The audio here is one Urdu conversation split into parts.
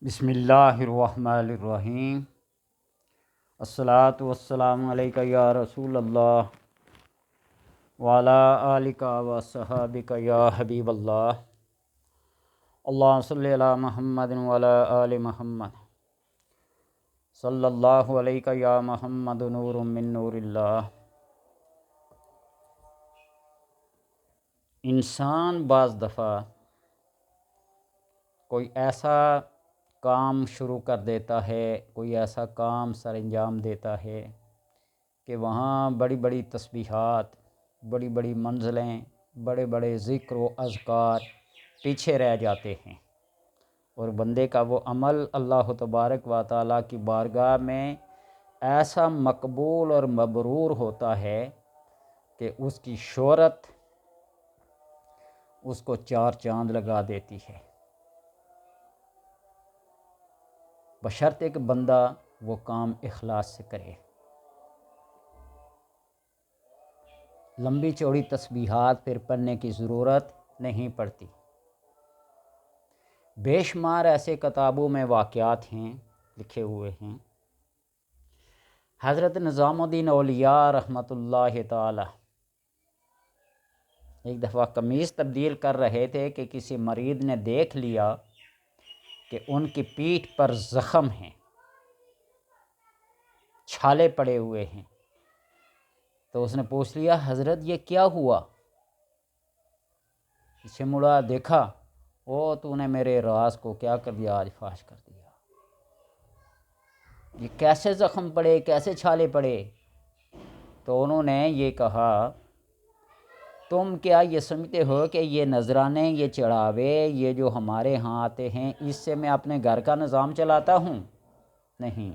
بسم اللہ الرحمن الرحیم۔ الصلاۃ والسلام علیکہ یا رسول اللہ وعلی آلکہ و صحابکہ یا حبیب اللہ۔ اللہم صلی علی محمد وعلی آل محمد صلی اللہ علیکہ یا محمد نور من نور اللہ۔ انسان بعض دفعہ کوئی ایسا کام شروع کر دیتا ہے، کوئی ایسا کام سر انجام دیتا ہے کہ وہاں بڑی بڑی تسبیحات، بڑی بڑی منزلیں، بڑے بڑے ذکر و اذکار پیچھے رہ جاتے ہیں، اور بندے کا وہ عمل اللہ تبارک و تعالیٰ کی بارگاہ میں ایسا مقبول اور مبرور ہوتا ہے کہ اس کی شہرت اس کو چار چاند لگا دیتی ہے، بشرطے کہ بندہ وہ کام اخلاص سے کرے۔ لمبی چوڑی تسبیحات پھر پڑھنے کی ضرورت نہیں پڑتی۔ بے شمار ایسے کتابوں میں واقعات ہیں، لکھے ہوئے ہیں۔ حضرت نظام الدین اولیاء رحمۃ اللہ تعالی ایک دفعہ قمیص تبدیل کر رہے تھے کہ کسی مریض نے دیکھ لیا کہ ان کی پیٹھ پر زخم ہیں، چھالے پڑے ہوئے ہیں، تو اس نے پوچھ لیا حضرت یہ کیا ہوا؟ اسے مڑا، دیکھا او تو نے میرے راز کو کیا کر دیا، آج فاش کر دیا۔ یہ کیسے زخم پڑے، کیسے چھالے پڑے؟ تو انہوں نے یہ کہا تم کیا یہ سمجھتے ہو کہ یہ نذرانے، یہ چڑھاوے، یہ جو ہمارے ہاں آتے ہیں، اس سے میں اپنے گھر کا نظام چلاتا ہوں؟ نہیں۔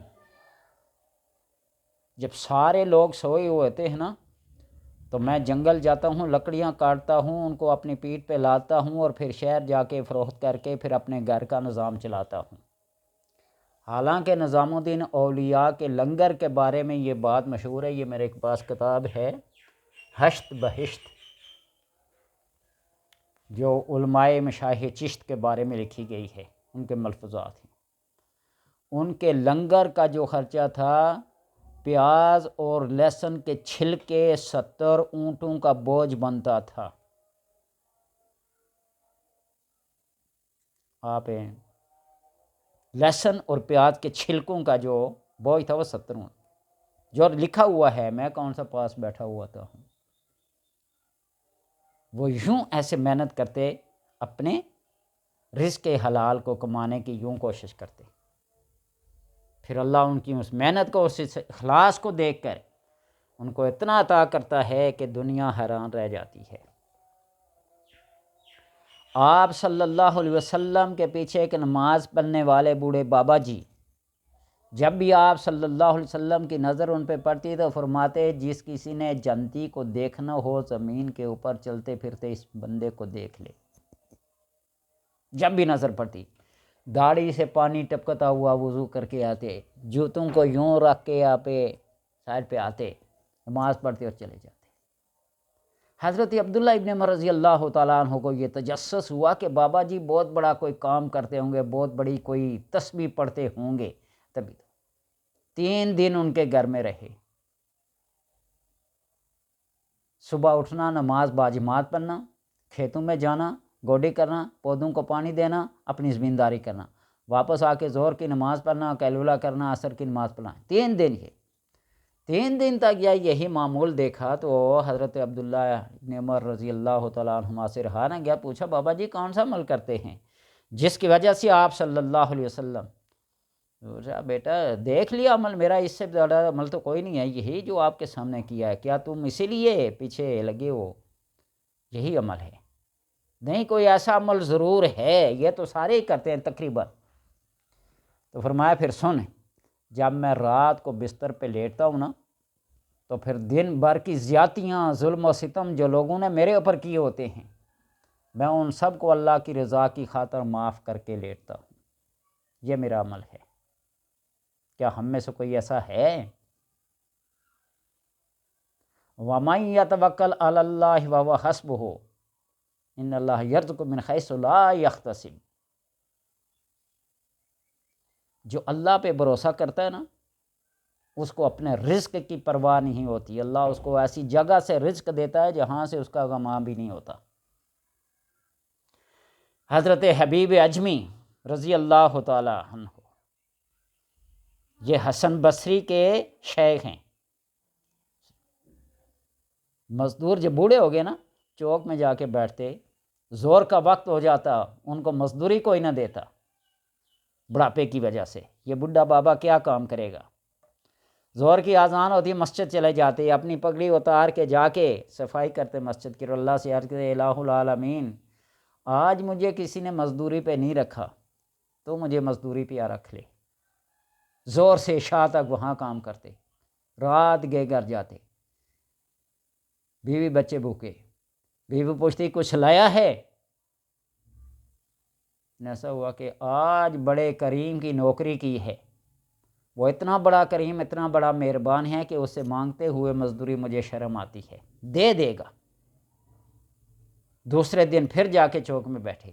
جب سارے لوگ سوئے ہوتے ہیں نا، تو میں جنگل جاتا ہوں، لکڑیاں کاٹتا ہوں، ان کو اپنی پیٹھ پہ لاتا ہوں، اور پھر شہر جا کے فروخت کر کے پھر اپنے گھر کا نظام چلاتا ہوں۔ حالانکہ نظام الدین اولیاء کے لنگر کے بارے میں یہ بات مشہور ہے، یہ میرے پاس کتاب ہے ہشت بہشت، جو علماء مشایخ چشت کے بارے میں لکھی گئی ہے، ان کے ملفوظات ہیں۔ ان کے لنگر کا جو خرچہ تھا، پیاز اور لہسن کے چھلکے 70 اونٹوں کا بوجھ بنتا تھا۔ آپ لہسن اور پیاز کے چھلکوں کا جو بوجھ تھا وہ 70 اونٹ، جو لکھا ہوا ہے، میں کون سا پاس بیٹھا ہوا تھا۔ وہ یوں ایسے محنت کرتے، اپنے رزق حلال کو کمانے کی یوں کوشش کرتے، پھر اللہ ان کی اس محنت کو، اس اخلاص کو دیکھ کر ان کو اتنا عطا کرتا ہے کہ دنیا حیران رہ جاتی ہے۔ آپ صلی اللہ علیہ وسلم کے پیچھے ایک نماز پڑھنے والے بوڑھے بابا جی، جب بھی آپ صلی اللہ علیہ وسلم کی نظر ان پہ پڑتی تو فرماتے جس کسی نے جنتی کو دیکھنا ہو زمین کے اوپر چلتے پھرتے اس بندے کو دیکھ لے۔ جب بھی نظر پڑتی، داڑھی سے پانی ٹپکتا ہوا وضو کر کے آتے، جوتوں کو یوں رکھ کے آپ سائڈ پہ آتے، نماز پڑھتے اور چلے جاتے۔ حضرت عبداللہ ابن عمر رضی اللہ تعالیٰ عنہ کو یہ تجسس ہوا کہ بابا جی بہت بڑا کوئی کام کرتے ہوں گے، بہت بڑی کوئی تسبیح پڑھتے ہوں گے، تبھی تو 3 دن ان کے گھر میں رہے۔ صبح اٹھنا، نماز باجماعت پڑھنا، کھیتوں میں جانا، گوڈی کرنا، پودوں کو پانی دینا، اپنی زمینداری کرنا، واپس آ کے ظہر کی نماز پڑھنا، قیلولہ کرنا، عصر کی نماز پڑھنا۔ 3 دن یہ 3 دن تک یہی معمول دیکھا تو حضرت عبداللہ ابن عمر رضی اللہ تعالیٰ عنہما سے رہا نہ گیا، پوچھا بابا جی کون سا عمل کرتے ہیں جس کی وجہ سے آپ صلی اللہ علیہ وسلم؟ بیٹا دیکھ لیا عمل میرا، اس سے زیادہ عمل تو کوئی نہیں ہے، یہی جو آپ کے سامنے کیا ہے، کیا تم اسی لیے پیچھے لگے ہو؟ یہی عمل ہے، نہیں کوئی ایسا عمل ضرور ہے، یہ تو سارے ہی کرتے ہیں تقریباً۔ تو فرمایا پھر سن، جب میں رات کو بستر پہ لیٹتا ہوں نا، تو پھر دن بھر کی زیادتیاں، ظلم و ستم جو لوگوں نے میرے اوپر کیے ہوتے ہیں، میں ان سب کو اللہ کی رضا کی خاطر معاف کر کے لیٹتا ہوں۔ یہ میرا عمل ہے۔ کیا ہم میں سے کوئی ایسا ہے؟ وَمَن يَتَوَكَّلْ عَلَى اللَّهِ وَهُوَ حَسْبُهُ إِنَّ اللَّهَ يَرْزُقُ مِنْ حَيْثُ لَا يَحْتَسِبُ۔ جو اللہ پہ بھروسہ کرتا ہے نا، اس کو اپنے رزق کی پرواہ نہیں ہوتی، اللہ اس کو ایسی جگہ سے رزق دیتا ہے جہاں سے اس کا غمان بھی نہیں ہوتا۔ حضرت حبیب اجمی رضی اللہ تعالی عنہ، یہ حسن بصری کے شیخ ہیں۔ مزدور جب بوڑھے ہو گئے نا، چوک میں جا کے بیٹھتے، زور کا وقت ہو جاتا، ان کو مزدوری کوئی نہ دیتا بڑھاپے کی وجہ سے، یہ بڈھا بابا کیا کام کرے گا۔ زور کی اذان ہوتی، مسجد چلے جاتے، اپنی پگڑی اتار کے جا کے صفائی کرتے مسجد کی، اور اللہ سے عرض کرتے الہ العالمین آج مجھے کسی نے مزدوری پہ نہیں رکھا تو مجھے مزدوری پہ رکھ لے۔ زور سے عشاء تک وہاں کام کرتے، رات گئے گھر جاتے، بیوی بچے بھوکے، بیوی پوچھتی کچھ لایا ہے؟ ایسا ہوا کہ آج بڑے کریم کی نوکری کی ہے، وہ اتنا بڑا کریم، اتنا بڑا مہربان ہے کہ اس سے مانگتے ہوئے مزدوری مجھے شرم آتی ہے، دے دے گا۔ دوسرے دن پھر جا کے چوک میں بیٹھے،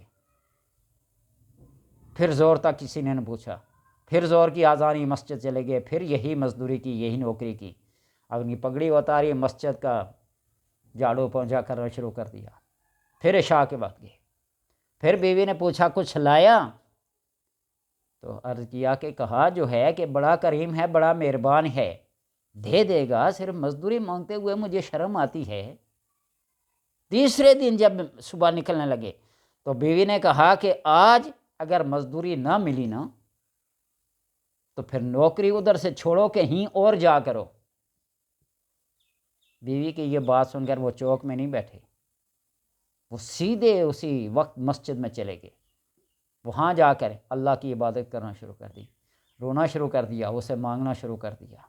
پھر زور تک کسی نے نہ پوچھا، پھر زور کی آزانی، مسجد چلے گئے، پھر یہی مزدوری کی، یہی نوکری کی، اپنی پگڑی اتاری، مسجد کا جھاڑو پہنچا کرنا شروع کر دیا، پھر عشاء کے وقت گئے، پھر بیوی نے پوچھا کچھ لایا؟ تو عرض کیا کہ کہا جو ہے کہ بڑا کریم ہے، بڑا مہربان ہے، دے دے گا، صرف مزدوری مانگتے ہوئے مجھے شرم آتی ہے۔ تیسرے دن جب صبح نکلنے لگے تو بیوی نے کہا کہ آج اگر مزدوری نہ ملی نا تو پھر نوکری ادھر سے چھوڑو، کہیں اور جا کرو۔ بیوی کی یہ بات سن کر وہ چوک میں نہیں بیٹھے، وہ سیدھے اسی وقت مسجد میں چلے گئے، وہاں جا کر اللہ کی عبادت کرنا شروع کر دی، رونا شروع کر دیا، اسے مانگنا شروع کر دیا۔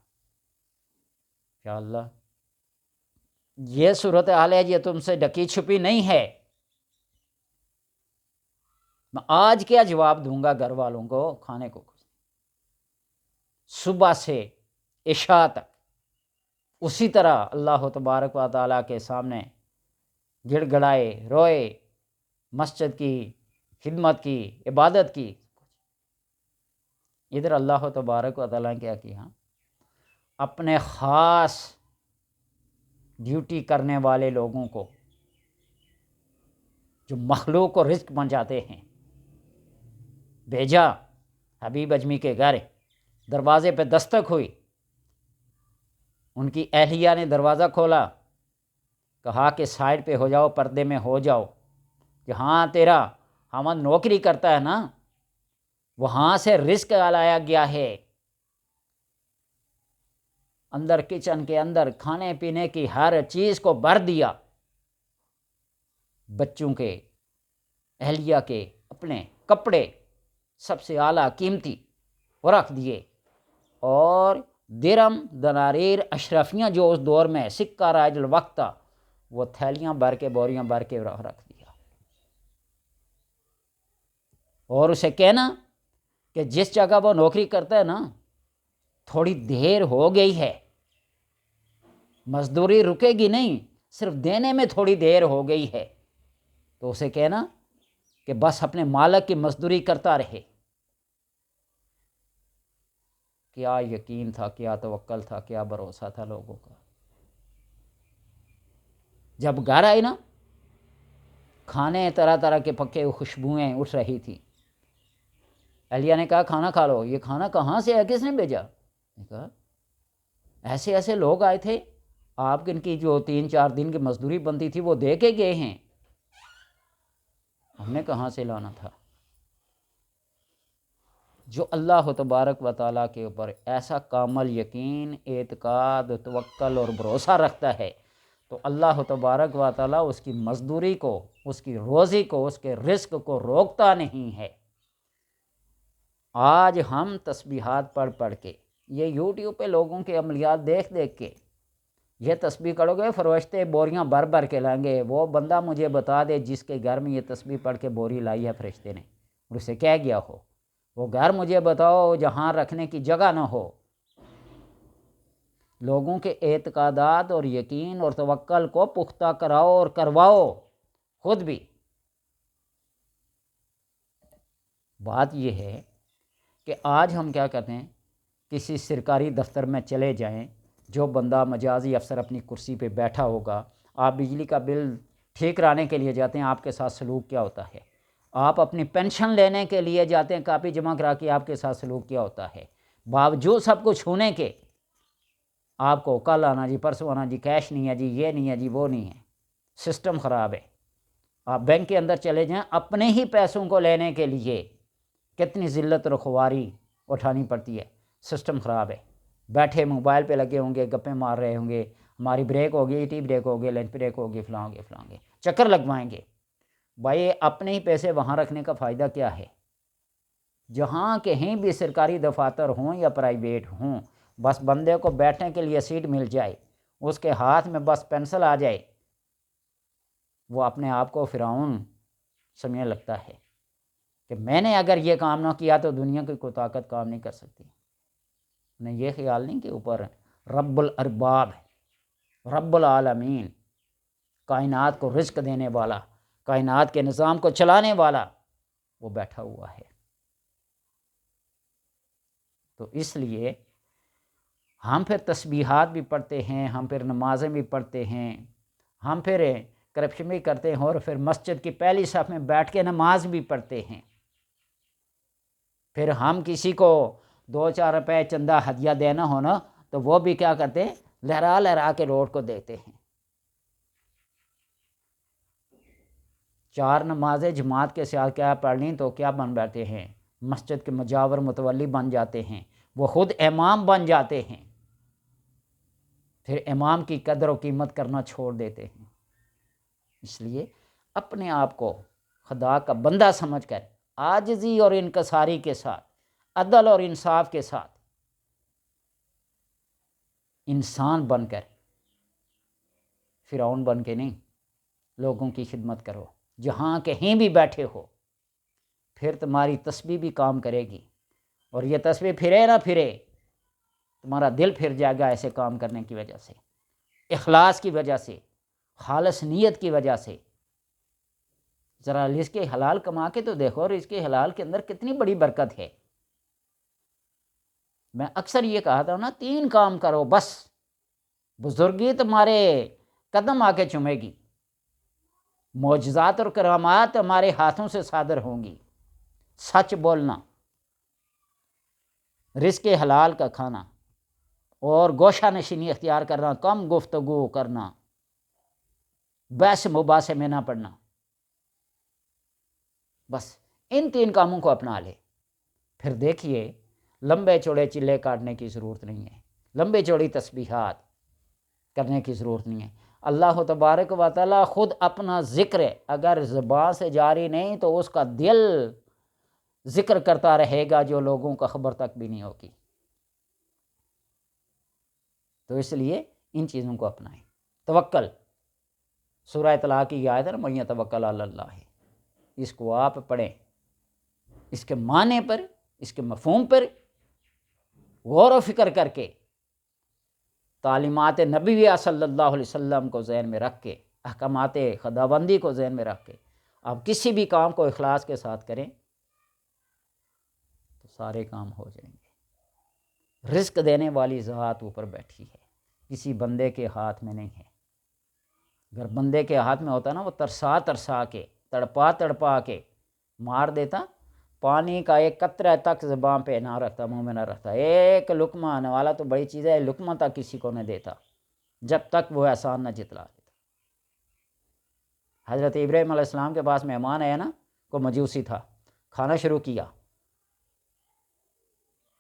یا اللہ، یہ صورتحال ہے، یہ تم سے ڈکی چھپی نہیں ہے، میں آج کیا جواب دوں گا گھر والوں کو کھانے کو؟ صبح سے عشاء تک اسی طرح اللہ تبارک و تعالیٰ کے سامنے گڑ گڑائے، روئے، مسجد کی خدمت کی، عبادت کی۔ ادھر اللہ تبارک و تعالیٰ نے کیا کیا؟ اپنے خاص ڈیوٹی کرنے والے لوگوں کو، جو مخلوق کو رزق پہنچاتے ہیں، بھیجا حبیب اجمی کے گھر۔ دروازے پہ دستک ہوئی، ان کی اہلیہ نے دروازہ کھولا، کہا کہ سائڈ پہ ہو جاؤ، پردے میں ہو جاؤ، کہ ہاں تیرا ہم نوکری کرتا ہے نا، وہاں سے رزق لایا گیا ہے۔ اندر کچن کے اندر کھانے پینے کی ہر چیز کو بھر دیا، بچوں کے، اہلیہ کے، اپنے کپڑے سب سے اعلیٰ قیمتی وہ رکھ دیے، اور درم، دنانیر، اشرفیاں جو اس دور میں سکہ رائج الوقت تھا، وہ تھیلیاں بھر کے، بوریاں بھر کے رکھ دیا، اور اسے کہنا کہ جس جگہ وہ نوکری کرتا ہے نا، تھوڑی دیر ہو گئی ہے، مزدوری رکے گی نہیں، صرف دینے میں تھوڑی دیر ہو گئی ہے، تو اسے کہنا کہ بس اپنے مالک کی مزدوری کرتا رہے۔ کیا یقین تھا، کیا توکل تھا، کیا بھروسہ تھا لوگوں کا۔ جب گھر آئی نا، کھانے طرح طرح کے پکے خوشبوئیں اٹھ رہی تھی، اہلیہ نے کہا کھانا کھا لو۔ یہ کھانا کہاں سے ہے، کس نے بھیجا؟ نے کہا ایسے ایسے لوگ آئے تھے، آپ ان کی جو 3-4 دن کی مزدوری بنتی تھی وہ دے کے گئے ہیں، ہم نے کہاں سے لانا تھا۔ جو اللہ تبارک و تعالیٰ کے اوپر ایسا کامل یقین، اعتقاد، توکل اور بھروسہ رکھتا ہے تو اللہ تبارک و تعالیٰ اس کی مزدوری کو، اس کی روزی کو، اس کے رزق کو روکتا نہیں ہے۔ آج ہم تسبیحات پڑھ پڑھ کے، یہ یوٹیوب پہ لوگوں کے عملیات دیکھ دیکھ کے یہ تسبیح کرو گے، فرشتے بوریاں بھر بھر کے لائیں گے۔ وہ بندہ مجھے بتا دے جس کے گھر میں یہ تسبیح پڑھ کے بوری لائی ہے فرشتے نے، اور اسے کہہ گیا ہو، وہ گھر مجھے بتاؤ جہاں رکھنے کی جگہ نہ ہو۔ لوگوں کے اعتقادات اور یقین اور توکل کو پختہ کراؤ اور کرواؤ خود بھی۔ بات یہ ہے کہ آج ہم کیا کرتے ہیں، کسی سرکاری دفتر میں چلے جائیں، جو بندہ مجازی افسر اپنی کرسی پہ بیٹھا ہوگا، آپ بجلی کا بل ٹھیک کرانے کے لیے جاتے ہیں، آپ کے ساتھ سلوک کیا ہوتا ہے؟ آپ اپنی پینشن لینے کے لیے جاتے ہیں، کاپی جمع کرا کے آپ کے ساتھ سلوک کیا ہوتا ہے؟ باوجود سب کچھ ہونے کے آپ کو کل آنا جی، پرسوں آنا جی، کیش نہیں ہے جی، یہ نہیں ہے جی، وہ نہیں ہے، سسٹم خراب ہے۔ آپ بینک کے اندر چلے جائیں، اپنے ہی پیسوں کو لینے کے لیے کتنی ذلت و خواری اٹھانی پڑتی ہے، سسٹم خراب ہے۔ بیٹھے موبائل پہ لگے ہوں گے، گپیں مار رہے ہوں گے، ہماری بریک ہوگی، ٹی بریک ہوگی، لنچ بریک ہوگی، فلاں گے چکر لگوائیں گے۔ بھائی اپنے ہی پیسے وہاں رکھنے کا فائدہ کیا ہے؟ جہاں کہیں بھی سرکاری دفاتر ہوں یا پرائیویٹ ہوں، بس بندے کو بیٹھنے کے لیے سیٹ مل جائے، اس کے ہاتھ میں بس پینسل آ جائے، وہ اپنے آپ کو فرعون سمجھنے لگتا ہے کہ میں نے اگر یہ کام نہ کیا تو دنیا کی کوئی طاقت کام نہیں کر سکتی۔ انہیں یہ خیال نہیں کہ اوپر رب الارباب ہے، رب العالمین، کائنات کو رزق دینے والا، کائنات کے نظام کو چلانے والا، وہ بیٹھا ہوا ہے۔ تو اس لیے ہم پھر تسبیحات بھی پڑھتے ہیں، ہم پھر نمازیں بھی پڑھتے ہیں، ہم پھر کرپشن بھی کرتے ہیں، اور پھر مسجد کی پہلی صف میں بیٹھ کے نماز بھی پڑھتے ہیں۔ پھر ہم کسی کو 2-4 روپے چندہ ہدیہ دینا ہونا تو وہ بھی کیا کرتے ہیں، لہرا لہرا کے روڈ کو دیتے ہیں۔ 4 نمازیں جماعت کے ساتھ کیا پڑھ لیں تو کیا بن بیٹھتے ہیں، مسجد کے مجاور متولی بن جاتے ہیں، وہ خود امام بن جاتے ہیں، پھر امام کی قدر و قیمت کرنا چھوڑ دیتے ہیں۔ اس لیے اپنے آپ کو خدا کا بندہ سمجھ کر عاجزی اور انکساری کے ساتھ، عدل اور انصاف کے ساتھ انسان بن کر، فرعون بن کے نہیں، لوگوں کی خدمت کرو جہاں کہیں بھی بیٹھے ہو۔ پھر تمہاری تسبیح بھی کام کرے گی، اور یہ تسبیح پھرے نہ پھرے تمہارا دل پھر جائے گا ایسے کام کرنے کی وجہ سے، اخلاص کی وجہ سے، خالص نیت کی وجہ سے۔ ذرا رزق حلال کما کے تو دیکھو، رزق حلال کے اندر کتنی بڑی برکت ہے۔ میں اکثر یہ کہا تھا نا، 3 کام کرو بس، بزرگی تمہارے قدم آ کے چومے گی، معجزات اور کرامات ہمارے ہاتھوں سے صادر ہوں گی۔ سچ بولنا، رزق حلال کا کھانا، اور گوشہ نشینی اختیار کرنا، کم گفتگو کرنا، بحث مباحثے میں نہ پڑنا، بس ان 3 کاموں کو اپنا لے۔ پھر دیکھیے لمبے چوڑے چلے کاٹنے کی ضرورت نہیں ہے، لمبے چوڑی تسبیحات کرنے کی ضرورت نہیں ہے۔ اللہ تبارک و تعالیٰ خود اپنا ذکر اگر زبان سے جاری نہیں تو اس کا دل ذکر کرتا رہے گا، جو لوگوں کا خبر تک بھی نہیں ہوگی۔ تو اس لیے ان چیزوں کو اپنائیں۔ توکل، سورہ طلاق کی آیت ہے نا، مَن یتوکل علی اللہ، اس کو آپ پڑھیں، اس کے معنی پر، اس کے مفہوم پر غور و فکر کر کے، تعلیمات نبویہ صلی اللہ علیہ وسلم کو ذہن میں رکھ کے، احکامات خداوندی کو ذہن میں رکھ کے آپ کسی بھی کام کو اخلاص کے ساتھ کریں تو سارے کام ہو جائیں گے۔ رزق دینے والی ذات اوپر بیٹھی ہے، کسی بندے کے ہاتھ میں نہیں ہے۔ اگر بندے کے ہاتھ میں ہوتا نا، وہ ترسا ترسا کے، تڑپا تڑپا کے مار دیتا، پانی کا ایک قطرہ تک زبان پہ نہ رکھتا، منہ میں نہ رکھتا، ایک لقمہ آنے والا تو بڑی چیز ہے، لقمہ تک کسی کو نہ دیتا جب تک وہ احسان نہ جتلا دیتا۔ حضرت ابراہیم علیہ السلام کے پاس مہمان آیا نا، کو مجوسی تھا، کھانا شروع کیا،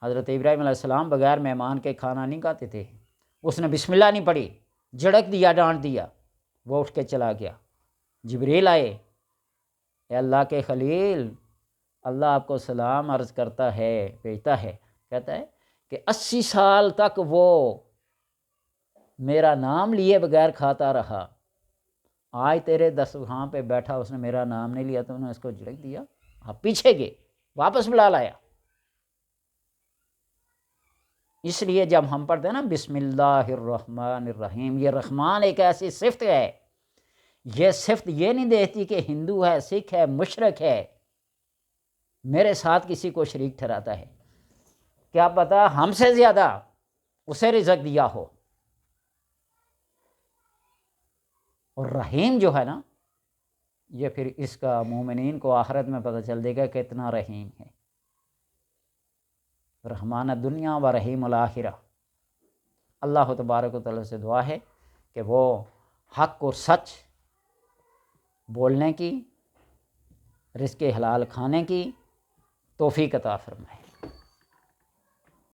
حضرت ابراہیم علیہ السلام بغیر مہمان کے کھانا نہیں کھاتے تھے، اس نے بسم اللہ نہیں پڑھی، جھڑک دیا، ڈانٹ دیا، وہ اٹھ کے چلا گیا۔ جبریل آئے، اے اللہ کے خلیل، اللہ آپ کو سلام عرض کرتا ہے، بھیجتا ہے، کہتا ہے کہ 80 سال تک وہ میرا نام لیے بغیر کھاتا رہا، آج تیرے دسترخوان پہ بیٹھا، اس نے میرا نام نہیں لیا تو انہوں نے اس کو جھڑک دیا، آپ پیچھے گئے، واپس بلا لایا۔ اس لیے جب ہم پڑھتے ہیں نا بسم اللہ الرحمن الرحیم، یہ رحمان ایک ایسی صفت ہے، یہ صفت یہ نہیں دیتی کہ ہندو ہے، سکھ ہے، مشرک ہے، میرے ساتھ کسی کو شریک ٹھہراتا ہے۔ کیا پتہ ہم سے زیادہ اسے رزق دیا ہو۔ اور رحیم جو ہے نا، یہ پھر اس کا مومنین کو آخرت میں پتہ چل دے گا کہ اتنا رحیم ہے۔ رحمان الدنیا و رحیم الآخرہ۔ اللہ تبارک و تعالیٰ سے دعا ہے کہ وہ حق اور سچ بولنے کی، رزق حلال کھانے کی توفیق عطا فرمائے۔